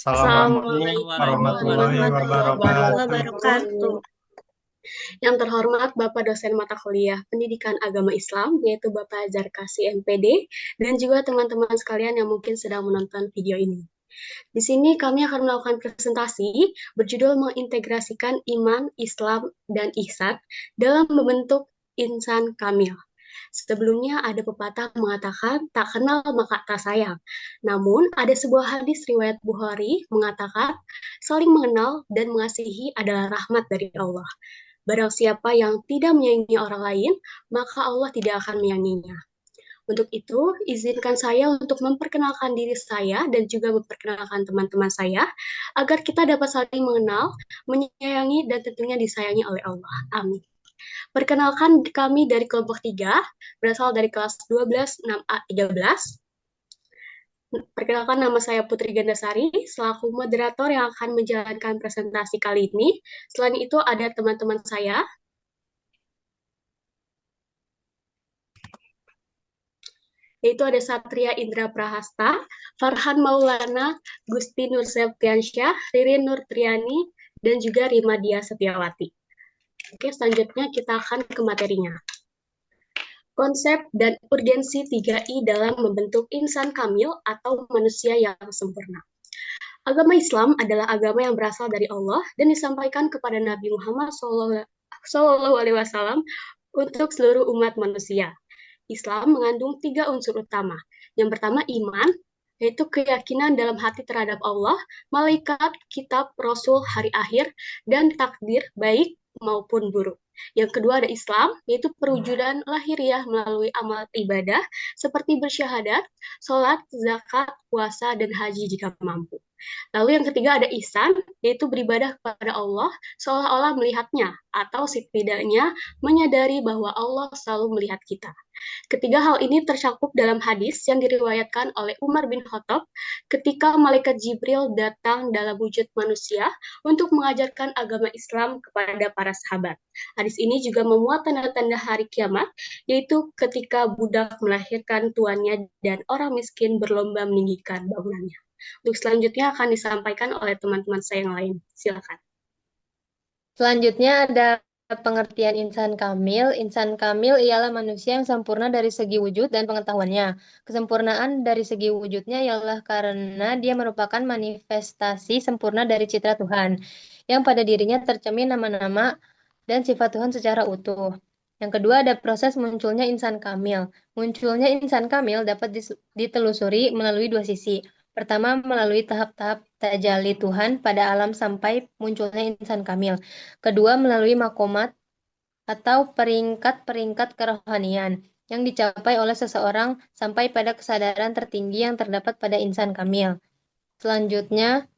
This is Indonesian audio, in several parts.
Assalamualaikum Assalamualaikum warahmatullahi warahmatullahi wabarakatuh. wabarakatuh. Yang terhormat Bapak dosen mata kuliah Pendidikan Agama Islam, yaitu Bapak Zarkasi MPD, dan juga teman-teman sekalian yang mungkin sedang menonton video ini. Di sini kami akan melakukan presentasi berjudul mengintegrasikan iman, Islam, dan ihsan dalam membentuk insan kamil. Sebelumnya ada pepatah mengatakan tak kenal maka tak sayang. Namun ada sebuah hadis riwayat Bukhari mengatakan saling mengenal dan mengasihi adalah rahmat dari Allah. Barang siapa yang tidak menyayangi orang lain, maka Allah tidak akan menyayanginya. Untuk itu, izinkan saya untuk memperkenalkan diri saya dan juga memperkenalkan teman-teman saya agar kita dapat saling mengenal, menyayangi, dan tentunya disayangi oleh Allah. Amin. Perkenalkan kami dari kelompok 3, berasal dari kelas 12 6A 13. Perkenalkan nama saya Putri Gandasari, selaku moderator yang akan menjalankan presentasi kali ini. Selain itu ada teman-teman saya, yaitu ada Satria Indra Prahasta, Farhan Maulana, Gusti Nur Septiansyah, Ririn Nur Triani, dan juga Rima Dia Setiawati. Oke, selanjutnya kita akan ke materinya. Konsep dan urgensi 3I dalam membentuk insan kamil atau manusia yang sempurna. Agama Islam adalah agama yang berasal dari Allah dan disampaikan kepada Nabi Muhammad SAW untuk seluruh umat manusia. Islam mengandung 3 unsur utama. Yang pertama iman, yaitu keyakinan dalam hati terhadap Allah, malaikat, kitab, rasul, hari akhir, dan takdir baik maupun buruk. Yang kedua ada Islam, yaitu perwujudan lahiriah melalui amal ibadah seperti bersyahadat, sholat, zakat, puasa, dan haji jika mampu. Lalu yang ketiga ada ihsan, yaitu beribadah kepada Allah seolah-olah melihatnya, atau setidaknya menyadari bahwa Allah selalu melihat kita. Ketiga hal ini tercakup dalam hadis yang diriwayatkan oleh Umar bin Khattab ketika malaikat Jibril datang dalam wujud manusia untuk mengajarkan agama Islam kepada para sahabat. Hadis ini juga memuat tanda-tanda hari kiamat, yaitu ketika budak melahirkan tuannya dan orang miskin berlomba meninggikan bangunannya. Untuk selanjutnya akan disampaikan oleh teman-teman saya yang lain. Silakan. Selanjutnya ada pengertian insan kamil. Insan kamil ialah manusia yang sempurna dari segi wujud dan pengetahuannya. Kesempurnaan dari segi wujudnya ialah karena dia merupakan manifestasi sempurna dari citra Tuhan, yang pada dirinya tercermin nama-nama dan sifat Tuhan secara utuh. Yang kedua ada proses munculnya insan kamil. Munculnya insan kamil dapat ditelusuri melalui 2 sisi. Pertama, melalui tahap-tahap tajalli Tuhan pada alam sampai munculnya insan kamil. Kedua, melalui makomat atau peringkat-peringkat kerohanian yang dicapai oleh seseorang sampai pada kesadaran tertinggi yang terdapat pada insan kamil. Selanjutnya,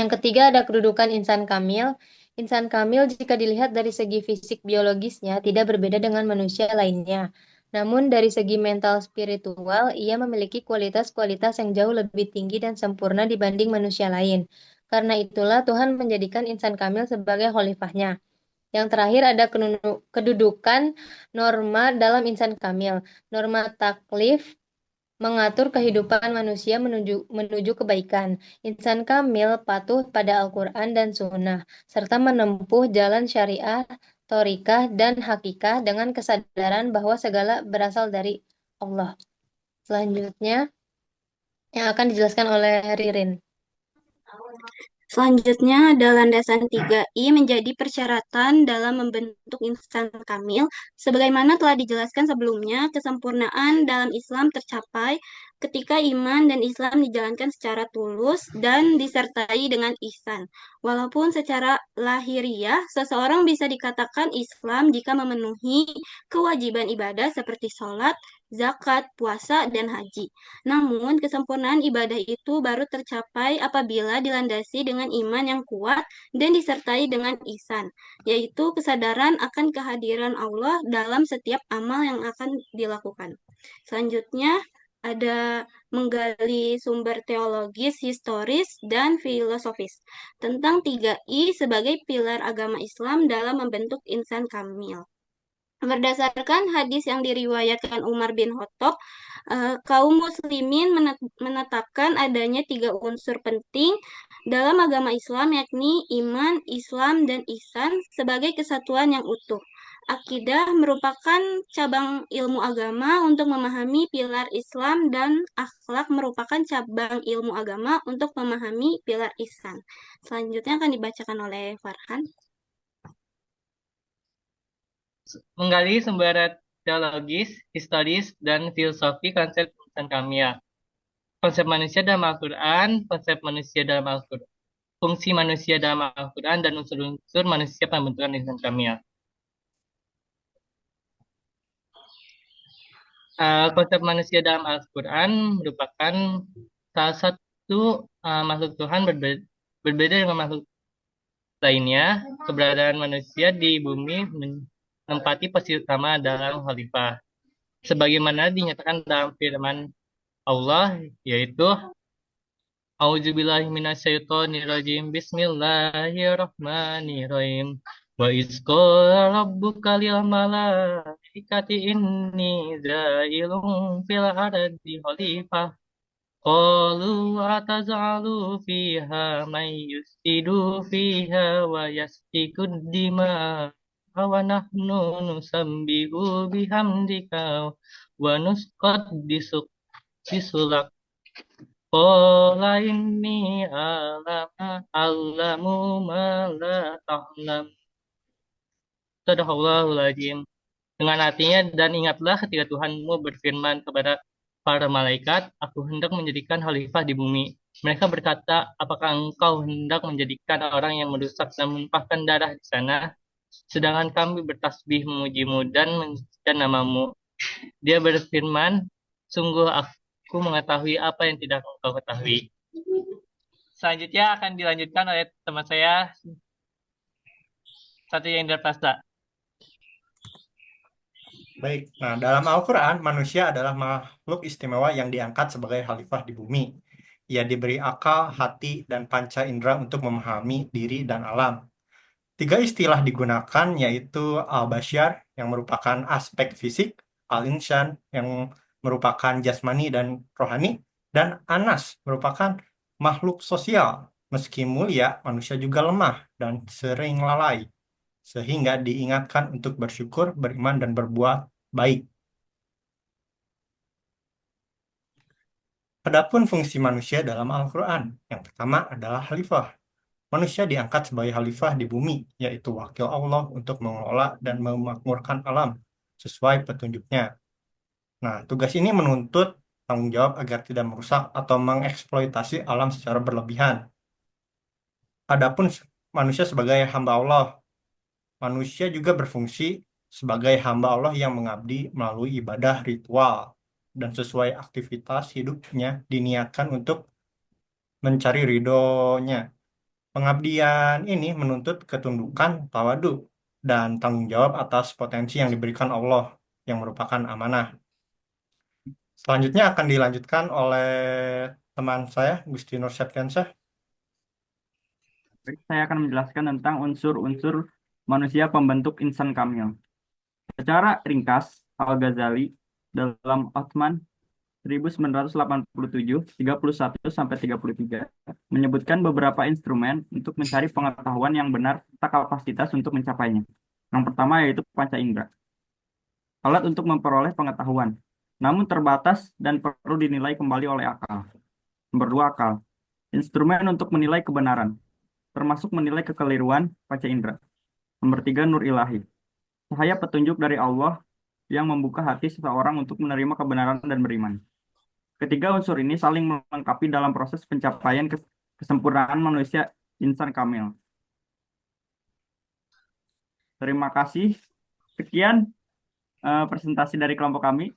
yang ketiga ada kedudukan insan kamil. Insan kamil jika dilihat dari segi fisik biologisnya tidak berbeda dengan manusia lainnya. Namun dari segi mental spiritual, ia memiliki kualitas-kualitas yang jauh lebih tinggi dan sempurna dibanding manusia lain. Karena itulah Tuhan menjadikan insan kamil sebagai khalifahnya. Yang terakhir ada kedudukan norma dalam insan kamil. Norma taklif mengatur kehidupan manusia menuju kebaikan. Insan kamil patuh pada Al-Quran dan Sunnah, serta menempuh jalan syariah, torikah, dan hakikah dengan kesadaran bahwa segala berasal dari Allah. Selanjutnya, yang akan dijelaskan oleh Ririn. Selanjutnya ada landasan 3I menjadi persyaratan dalam membentuk insan kamil. Sebagaimana telah dijelaskan sebelumnya, kesempurnaan dalam Islam tercapai ketika iman dan Islam dijalankan secara tulus dan disertai dengan ihsan. Walaupun secara lahiriah, seseorang bisa dikatakan Islam jika memenuhi kewajiban ibadah seperti sholat, zakat, puasa, dan haji. Namun, kesempurnaan ibadah itu baru tercapai apabila dilandasi dengan iman yang kuat dan disertai dengan ihsan, yaitu kesadaran akan kehadiran Allah dalam setiap amal yang akan dilakukan. Selanjutnya, ada menggali sumber teologis, historis, dan filosofis tentang 3I sebagai pilar agama Islam dalam membentuk insan kamil. Berdasarkan hadis yang diriwayatkan Umar bin Khattab, kaum muslimin menetapkan adanya 3 unsur penting dalam agama Islam, yakni iman, Islam, dan ihsan sebagai kesatuan yang utuh. Akidah merupakan cabang ilmu agama untuk memahami pilar Islam, dan akhlak merupakan cabang ilmu agama untuk memahami pilar ihsan. Selanjutnya akan dibacakan oleh Farhan. Menggali sumber teologis, historis, dan filosofi konsep insan kamia. Konsep manusia dalam Al-Quran, konsep manusia dalam Al-Quran, fungsi manusia dalam Al-Quran, dan unsur-unsur manusia pembentukan insan kamia. Konsep manusia dalam Al-Quran merupakan salah satu makhluk Tuhan berbeda dengan makhluk lainnya. Keberadaan manusia di bumi menempati posisi utama dalam khalifah. Sebagaimana dinyatakan dalam firman Allah, yaitu A'udzubillahi minasyaitonirrajim. Bismillahirrahmanirrahim. Wa iz qala rabbuka lil malaikati inni ja'ilun fil ardi khalifah. Qalu ataz'alu fiha man yufsidu fiha wa yasfikud dima wa nahnu nusabbihu bihamdika wa nuqaddisu lak. Qala inni a'lamu ma la ta'lam. Sadaqallahul azim. Dengan artinya, dan ingatlah ketika Tuhanmu berfirman kepada para malaikat, aku hendak menjadikan khalifah di bumi. Mereka berkata, apakah engkau hendak menjadikan orang yang merusak dan menumpahkan darah di sana? Sedangkan kami bertasbih memujimu dan mensucikan namamu. Dia berfirman, sungguh aku mengetahui apa yang tidak engkau ketahui. Selanjutnya akan dilanjutkan oleh teman saya, Satria Indra Prasta. Baik, nah dalam Al-Quran, manusia adalah makhluk istimewa yang diangkat sebagai khalifah di bumi. Ia diberi akal, hati, dan panca indera untuk memahami diri dan alam. 3 istilah digunakan, yaitu al-basyar yang merupakan aspek fisik, al-insan yang merupakan jasmani dan rohani, dan anas merupakan makhluk sosial. Meski mulia, manusia juga lemah dan sering lalai, sehingga diingatkan untuk bersyukur, beriman, dan berbuat baik. Adapun fungsi manusia dalam Al-Quran, yang pertama adalah khalifah. Manusia diangkat sebagai khalifah di bumi, yaitu wakil Allah untuk mengelola dan memakmurkan alam sesuai petunjuknya. Nah, tugas ini menuntut tanggung jawab agar tidak merusak atau mengeksploitasi alam secara berlebihan. Adapun manusia sebagai hamba Allah, manusia juga berfungsi sebagai hamba Allah yang mengabdi melalui ibadah ritual dan sesuai aktivitas hidupnya diniatkan untuk mencari ridhonya. Pengabdian ini menuntut ketundukan, tawadu, dan tanggung jawab atas potensi yang diberikan Allah yang merupakan amanah. Selanjutnya akan dilanjutkan oleh teman saya, Gusti Nur Septiansyah. Baik, saya akan menjelaskan tentang unsur-unsur manusia pembentuk insan kamil. Secara ringkas, Al-Ghazali dalam Othman 1987, 31-33 menyebutkan beberapa instrumen untuk mencari pengetahuan yang benar serta kapasitas untuk mencapainya. Yang pertama yaitu panca indera. Alat untuk memperoleh pengetahuan, namun terbatas dan perlu dinilai kembali oleh akal. Nomor 2, akal. Instrumen untuk menilai kebenaran, termasuk menilai kekeliruan panca indera. Nomor 3, nur ilahi. Cahaya petunjuk dari Allah yang membuka hati seseorang untuk menerima kebenaran dan beriman. Ketiga unsur ini saling melengkapi dalam proses pencapaian kesempurnaan manusia insan kamil. Terima kasih. Sekian presentasi dari kelompok kami.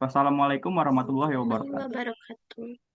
Wassalamualaikum warahmatullahi wabarakatuh.